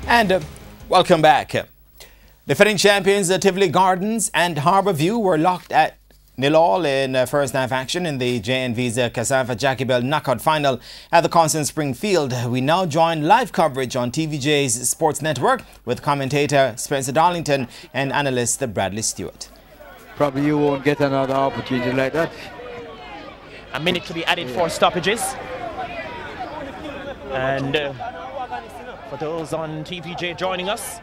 And welcome back. Defending champions Tivoli Gardens and Harbourview were locked at 0-0 in first half action in the JNV's Cassava Jackie Bell knockout final at the Constant Spring Field. We now join live coverage on TVJ's Sports Network with commentator Spencer Darlington and analyst Bradley Stewart. Probably you won't get another opportunity like that. A minute to be added for stoppages. And for those on TVJ joining us,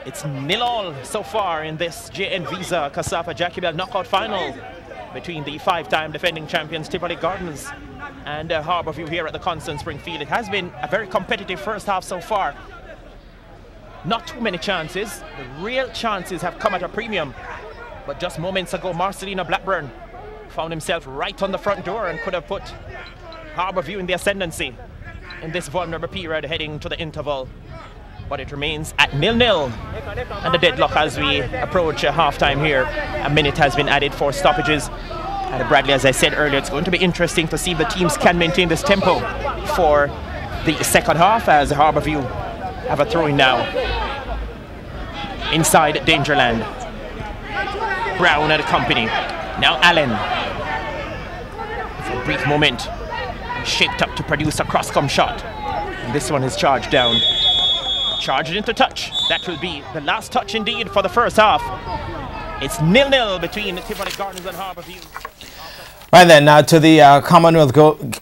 it's 0-0 so far in this JNV's Cassava Jackie Bell knockout final between the five-time defending champions Tivoli Gardens and Harbourview here at the Constant Spring Field. It has been a very competitive first half so far. Not too many chances. The real chances have come at a premium. But just moments ago, Marcelino Blackburn found himself right on the front door and could have put Harbourview in the ascendancy in this vulnerable period heading to the interval. But it remains at 0-0 and the deadlock as we approach half-time here. A minute has been added for stoppages. And Bradley, as I said earlier, it's going to be interesting to see if the teams can maintain this tempo for the second half as Harbourview have a throw-in now. Inside Dangerland. Brown and company. Now Allen. For a brief moment, shaped up to produce a cross-come shot. And this one is charged down. Charged into touch. That will be the last touch indeed for the first half. It's 0-0 between Tivoli Gardens and Harbourview. Right then, now to the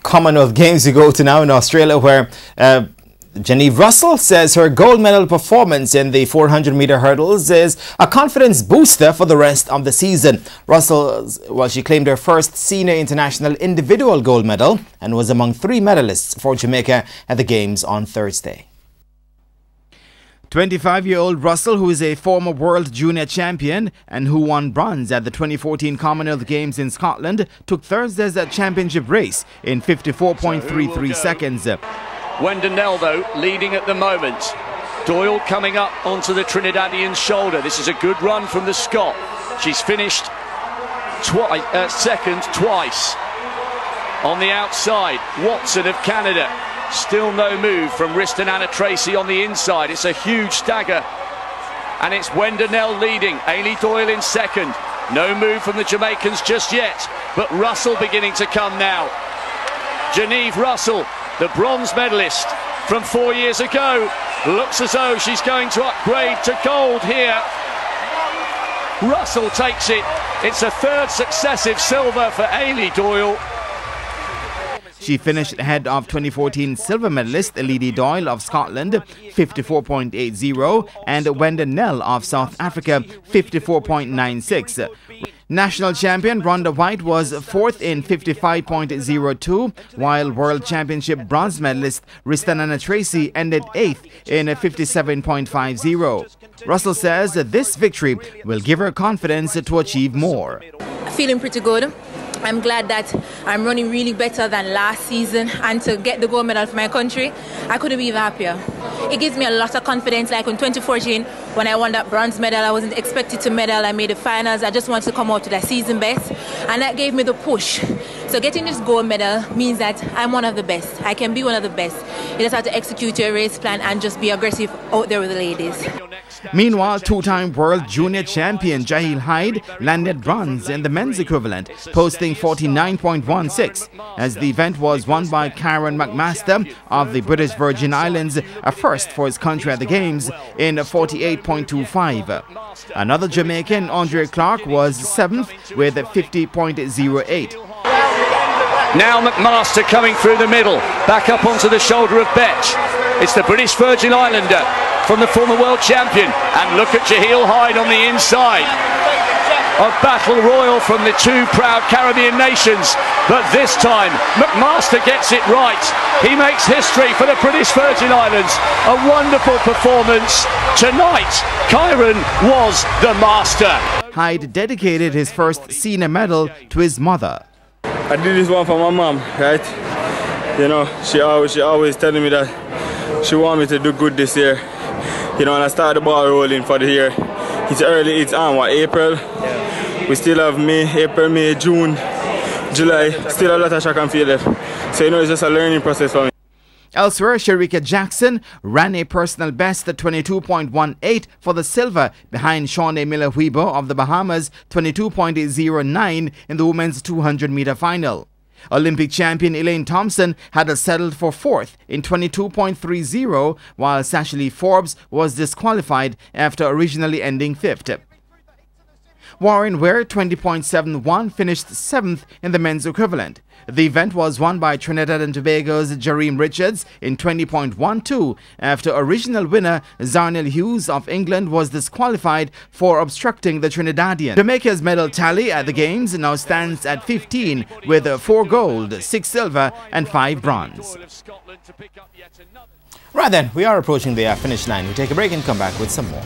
Commonwealth Games we go to now in Australia, where Genevieve Russell says her gold medal performance in the 400-meter hurdles is a confidence booster for the rest of the season. Russell, she claimed her first senior international individual gold medal and was among 3 medalists for Jamaica at the Games on Thursday. 25-year-old Russell, who is a former world junior champion and who won bronze at the 2014 Commonwealth Games in Scotland, took Thursday's championship race in 54.33 seconds. Wendell, though, leading at the moment. Doyle coming up onto the Trinidadian's shoulder. This is a good run from the Scot. She's finished second twice. On the outside, Watson of Canada. Still no move from Riston Anna Tracy on the inside. It's a huge stagger. And it's Wendell leading. Ailey Doyle in second. No move from the Jamaicans just yet. But Russell beginning to come now. Genevieve Russell, the bronze medalist from 4 years ago, looks as though she's going to upgrade to gold here. Russell takes it. It's a third successive silver for Ailey Doyle. She finished ahead of 2014 silver medalist Lady Doyle of Scotland, 54.80, and Wendell of South Africa, 54.96. National champion Rhonda White was 4th in 55.02, while World Championship bronze medalist Riston Anna Tracy ended 8th in 57.50. Russell says that this victory will give her confidence to achieve more. Feeling pretty good. I'm glad that I'm running really better than last season, and to get the gold medal for my country, I couldn't be even happier. It gives me a lot of confidence. Like in 2014, when I won that bronze medal, I wasn't expected to medal. I made the finals. I just wanted to come out to that season best, and that gave me the push. So getting this gold medal means that I'm one of the best. I can be one of the best. You just have to execute your race plan and just be aggressive out there with the ladies. Meanwhile, 2-time world junior champion Jahil Hyde landed bronze in the men's equivalent, posting 49.16, as the event was won by Karen McMaster of the British Virgin Islands, a first for his country at the Games, in 48.25. Another Jamaican, Andre Clark, was 7th with 50.08. Now McMaster coming through the middle, back up onto the shoulder of Betch. It's the British Virgin Islander from the former world champion. And look at Jahil Hyde on the inside. A battle royal from the 2 proud Caribbean nations. But this time, McMaster gets it right. He makes history for the British Virgin Islands. A wonderful performance. Tonight, Kyron was the master. Hyde dedicated his first senior medal to his mother. I did this one for my mom, right? You know, she always telling me that she want me to do good this year. You know, and I started the ball rolling for the year. It's early, it's on what, April? Yeah. We still have April, May, June, July, still a lot of track and field left. So you know, it's just a learning process for me. Elsewhere, Sharika Jackson ran a personal best at 22.18 for the silver behind Shawnee Miller-Huibo of the Bahamas 22.09 in the women's 200-meter final. Olympic champion Elaine Thompson had settled for fourth in 22.30, while Sashali Forbes was disqualified after originally ending fifth. Warren Ware 20.71 finished seventh in the men's equivalent. The event was won by Trinidad and Tobago's Jareem Richards in 20.12 after original winner Zarnel Hughes of England was disqualified for obstructing the Trinidadian. Jamaica's medal tally at the Games now stands at 15 with 4 gold, 6 silver and 5 bronze. Right then, we are approaching the finish line. We take a break and come back with some more.